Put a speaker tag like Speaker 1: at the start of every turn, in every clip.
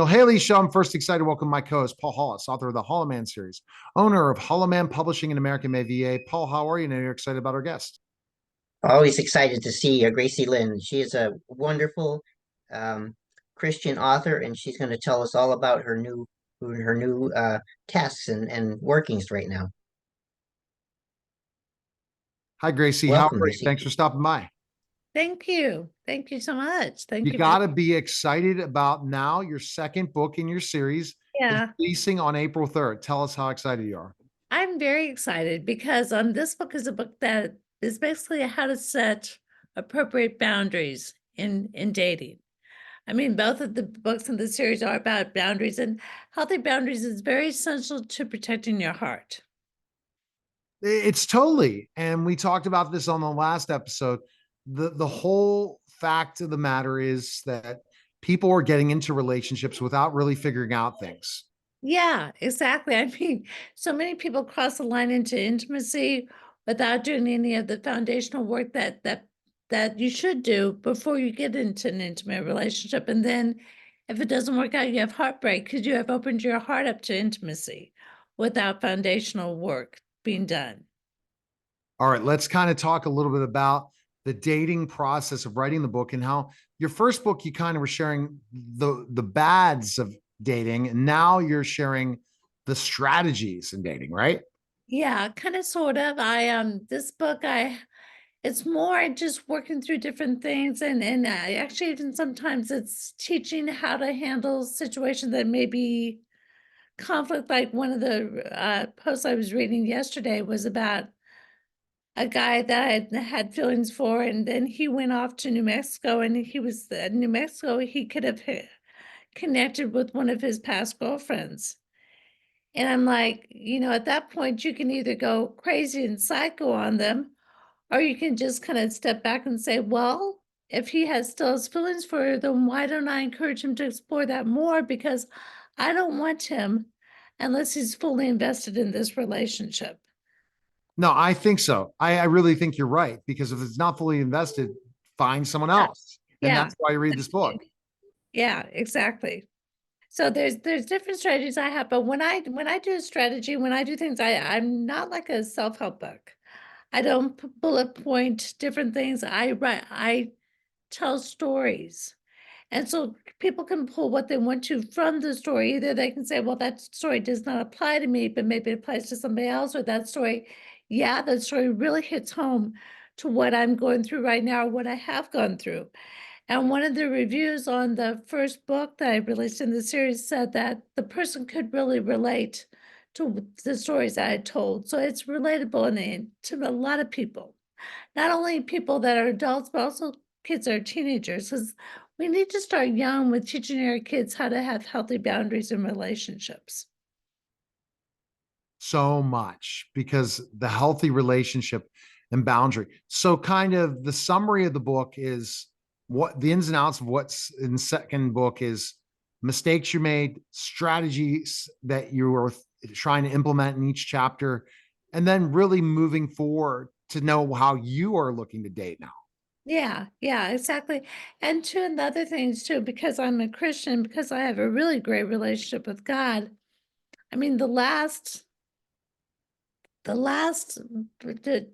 Speaker 1: Haley Show. I'm first excited to welcome my co-host, Paul Hollis, author of the Hollow Man series, owner of Hollow Man Publishing in American Made VA. Paul, how are you? And you're excited about our guest.
Speaker 2: Always excited to see Gracie Lynne. She is a wonderful um, Christian author, and she's going to tell us all about her new tasks and workings right now.
Speaker 1: Hi, Gracie. How
Speaker 2: Welcome,
Speaker 1: are you?
Speaker 2: Gracie.
Speaker 1: Thanks for stopping by.
Speaker 3: Thank you. Thank you so much.
Speaker 1: You
Speaker 3: Thank you for
Speaker 1: got to be excited about now your second book in your series is
Speaker 3: yeah.
Speaker 1: releasing on April 3rd. Tell us how excited you are.
Speaker 3: I'm very excited because this book is a book that is basically how to set appropriate boundaries in dating. I mean, both of the books in the series are about boundaries, and healthy boundaries is very essential to protecting your heart.
Speaker 1: It's totally, and we talked about this on the last episode. The whole fact of the matter is that people are getting into relationships without really figuring out things.
Speaker 3: Yeah, exactly. I mean, so many people cross the line into intimacy without doing any of the foundational work that you should do before you get into an intimate relationship. And then if it doesn't work out, you have heartbreak because you have opened your heart up to intimacy without foundational work being done.
Speaker 1: All right, let's kind of talk a little bit about the dating process of writing the book and how your first book you kind of were sharing the bads of dating, and now you're sharing the strategies in dating, right?
Speaker 3: Yeah, kind of sort of. This book it's more just working through different things and I actually even sometimes it's teaching how to handle situations that may be conflict. Like one of the posts I was reading yesterday was about a guy that I had feelings for, and then he went off to New Mexico, and he was in New Mexico. He could have connected with one of his past girlfriends. And I'm like, at that point, you can either go crazy and psycho on them, or you can just kind of step back and say, well, if he has still has feelings for her, then why don't I encourage him to explore that more? Because I don't want him unless he's fully invested in this relationship.
Speaker 1: No, I think so. I really think you're right, because if it's not fully invested, find someone
Speaker 3: Yeah.
Speaker 1: else. And
Speaker 3: Yeah.
Speaker 1: that's why you read this book.
Speaker 3: Yeah, exactly. So there's different strategies I have, but when I do a strategy, when I do things, I'm not like a self-help book. I don't bullet point different things. I tell stories. And so people can pull what they want to from the story. Either they can say, well, that story does not apply to me, but maybe it applies to somebody else, or that story, yeah, that story really hits home to what I'm going through right now, or what I have gone through. And one of the reviews on the first book that I released in the series said that the person could really relate to the stories that I told. So it's relatable to a lot of people, not only people that are adults, but also kids that are teenagers, because we need to start young with teaching our kids how to have healthy boundaries in relationships.
Speaker 1: So much, because the healthy relationship and boundary. So kind of the summary of the book is what the ins and outs of what's in the second book is mistakes you made, strategies that you are trying to implement in each chapter, and then really moving forward to know how you are looking to date now.
Speaker 3: Yeah, exactly. And two and the other things too, because I'm a Christian, because I have a really great relationship with God. I mean, the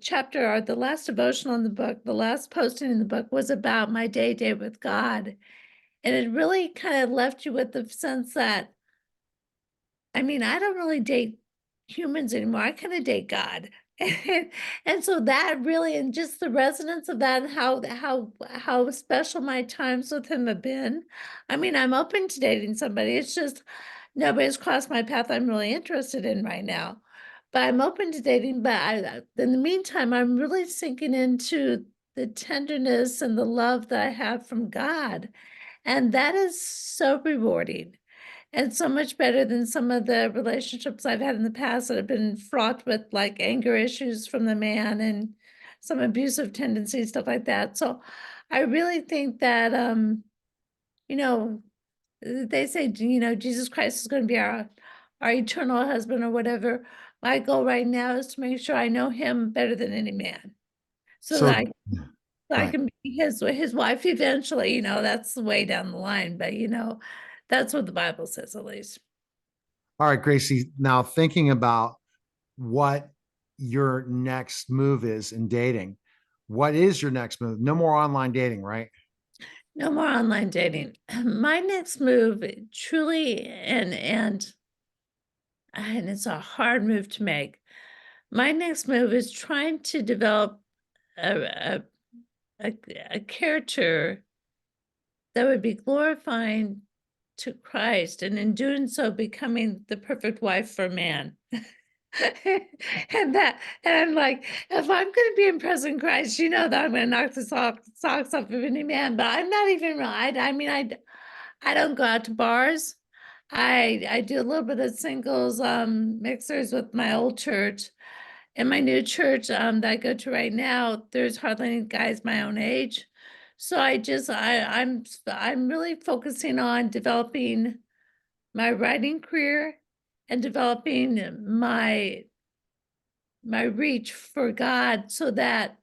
Speaker 3: chapter or the last devotional in the book, the last posting in the book was about my day with God. And it really kind of left you with the sense that, I mean, I don't really date humans anymore. I kind of date God. And so that really, and just the resonance of that and how special my times with him have been. I mean, I'm open to dating somebody. It's just nobody's crossed my path I'm really interested in right now. But I'm open to dating. But in the meantime, I'm really sinking into the tenderness and the love that I have from God. And that is so rewarding and so much better than some of the relationships I've had in the past that have been fraught with like anger issues from the man and some abusive tendencies, stuff like that. So I really think that, you know, they say, Jesus Christ is going to be our eternal husband or whatever. My goal right now is to make sure I know him better than any man so that
Speaker 1: So
Speaker 3: I
Speaker 1: right.
Speaker 3: can be his wife eventually. That's the way down the line, but That's what the Bible says, at least.
Speaker 1: All right, Gracie. Now thinking about what your next move is in dating. What is your next move? No more online dating, right?
Speaker 3: No more online dating. My next move truly, and it's a hard move to make. My next move is trying to develop a, a, a character that would be glorifying to Christ, and in doing so, becoming the perfect wife for man. And I'm like, if I'm going to be impressing Christ, you know that I'm going to knock the socks off of any man. But I'm not even right. I mean, I don't go out to bars. I do a little bit of singles mixers with my old church. In my new church that I go to right now, there's hardly any guys my own age. So I'm really focusing on developing my writing career and developing my reach for God, so that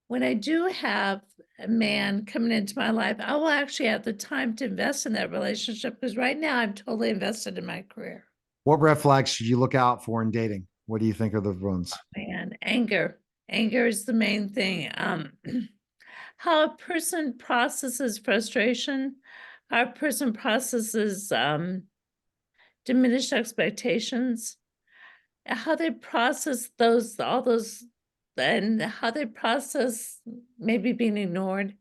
Speaker 3: when I do have a man coming into my life, I will actually have the time to invest in that relationship, because right now I'm totally invested in my career.
Speaker 1: What red flags should you look out for in dating? What do you think are the ones?
Speaker 3: And anger. Anger is the main thing. How a person processes frustration, how a person processes diminished expectations, how they process all those, and how they process maybe being ignored.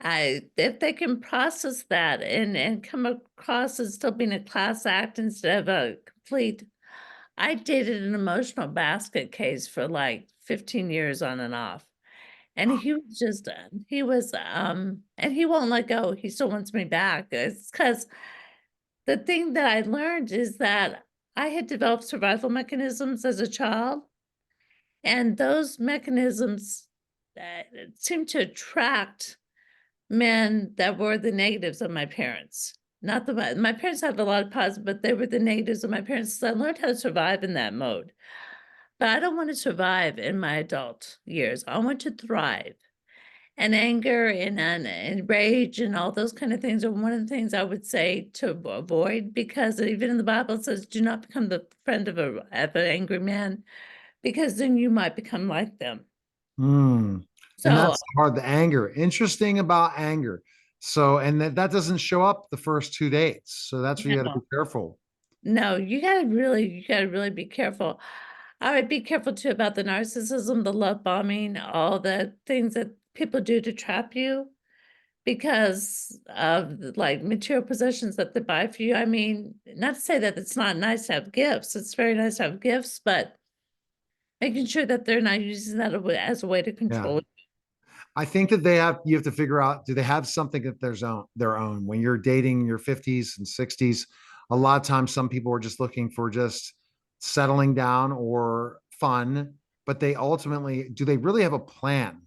Speaker 3: If they can process that and come across as still being a class act instead of a complete. I dated an emotional basket case for like 15 years on and off. And he was just, and he won't let go. He still wants me back. It's because the thing that I learned is that I had developed survival mechanisms as a child, and those mechanisms seemed to attract men that were the negatives of my parents. Not my parents had a lot of positive, but they were the negatives of my parents. So I learned how to survive in that mode. But I don't want to survive in my adult years. I want to thrive. And anger and rage and all those kind of things are one of the things I would say to avoid, because even in the Bible it says, do not become the friend of an angry man, because then you might become like them.
Speaker 1: Mm. And
Speaker 3: So
Speaker 1: that's hard. The anger. Interesting about anger. So, and that doesn't show up the first 2 dates. So that's where you got to
Speaker 3: no,
Speaker 1: be careful.
Speaker 3: no, you gotta really be careful. I would be careful too about the narcissism, the love bombing, all the things that people do to trap you because of like material possessions that they buy for you. I mean, not to say that it's not nice to have gifts. It's very nice to have gifts, but making sure that they're not using that as a way to
Speaker 1: Yeah.
Speaker 3: control you.
Speaker 1: I think that you have to figure out, do they have something that their own? When you're dating in your 50s and 60s, a lot of times some people are just looking for just settling down or fun, but they ultimately, do they really have a plan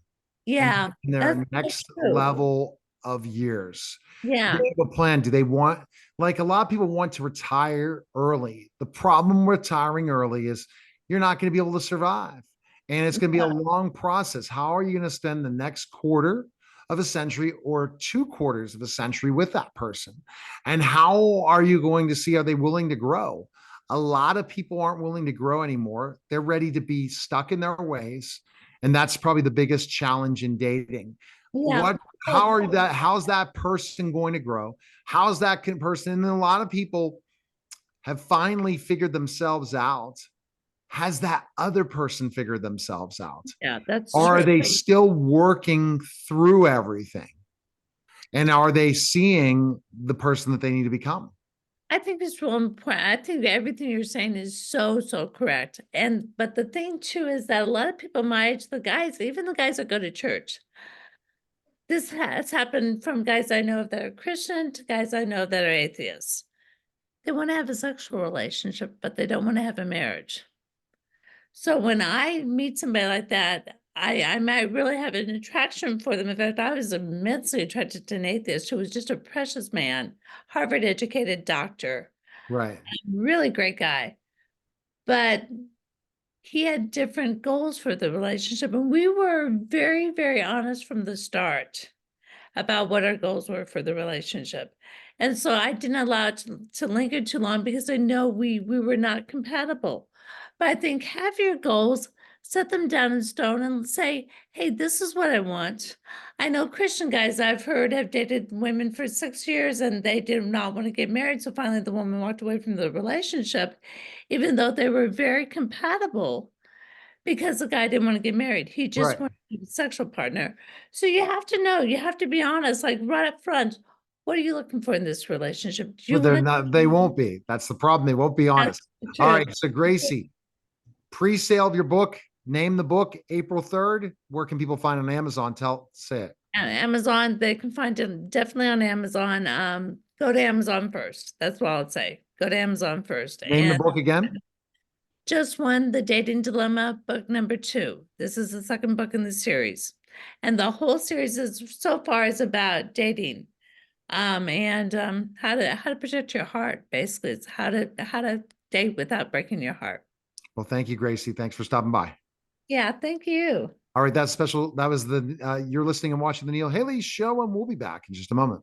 Speaker 3: Yeah,
Speaker 1: in their
Speaker 3: that's so
Speaker 1: next
Speaker 3: true.
Speaker 1: level of years? Do
Speaker 3: Yeah,
Speaker 1: they have a plan? Do they want, like a lot of people want to retire early. The problem with retiring early is you're not going to be able to survive. And it's going to be a long process. How are you going to spend the next quarter of a century or 2 quarters of a century with that person? And how are you going to see, are they willing to grow? A lot of people aren't willing to grow anymore. They're ready to be stuck in their ways. And that's probably the biggest challenge in dating.
Speaker 3: yeah.
Speaker 1: How's that person going to grow? How's that person? And then a lot of people have finally figured themselves out. Has that other person figured themselves out?
Speaker 3: Yeah, that's
Speaker 1: Or are
Speaker 3: true.
Speaker 1: they still working through everything? And are they seeing the person that they need to become?
Speaker 3: I think it's real important. I think that everything you're saying is so correct. But the thing too is that a lot of people my age, the guys, even the guys that go to church, this has happened from guys I know that are Christian to guys I know that are atheists. They want to have a sexual relationship, but they don't want to have a marriage. So when I meet somebody like that, I might really have an attraction for them. In fact, I was immensely attracted to an atheist who was just a precious man, Harvard educated doctor,
Speaker 1: Right.
Speaker 3: really great guy. But he had different goals for the relationship. And we were very honest from the start about what our goals were for the relationship. And so I didn't allow it to linger too long because I know we were not compatible. But I think have your goals, set them down in stone and say, hey, this is what I want. I know Christian guys I've heard have dated women for 6 years and they did not want to get married. So finally the woman walked away from the relationship, even though they were very compatible because the guy didn't want to get married. He just
Speaker 1: Right.
Speaker 3: wanted to be a sexual partner. So you have to know, you have to be honest, like right up front. What are you looking for in this relationship? Do you
Speaker 1: But they're
Speaker 3: want
Speaker 1: not, they won't be. That's the problem. They won't be honest. All right. So Gracie, pre-sale of your book, name the book, April 3rd. Where can people find it on Amazon? Say it.
Speaker 3: Amazon, they can find it definitely on Amazon. Go to Amazon first. That's what I'll say. Go to Amazon first.
Speaker 1: Name the
Speaker 3: And
Speaker 1: book again.
Speaker 3: just won the Dating Dilemma, book number 2. This is the second book in the series. And the whole series is so far is about dating. And how to protect your heart. Basically, it's how to date without breaking your heart.
Speaker 1: Well, thank you, Gracie. Thanks for stopping by.
Speaker 3: Yeah, thank you.
Speaker 1: All right, that's special. That was the you're listening and watching the Neil Haley Show, and we'll be back in just a moment.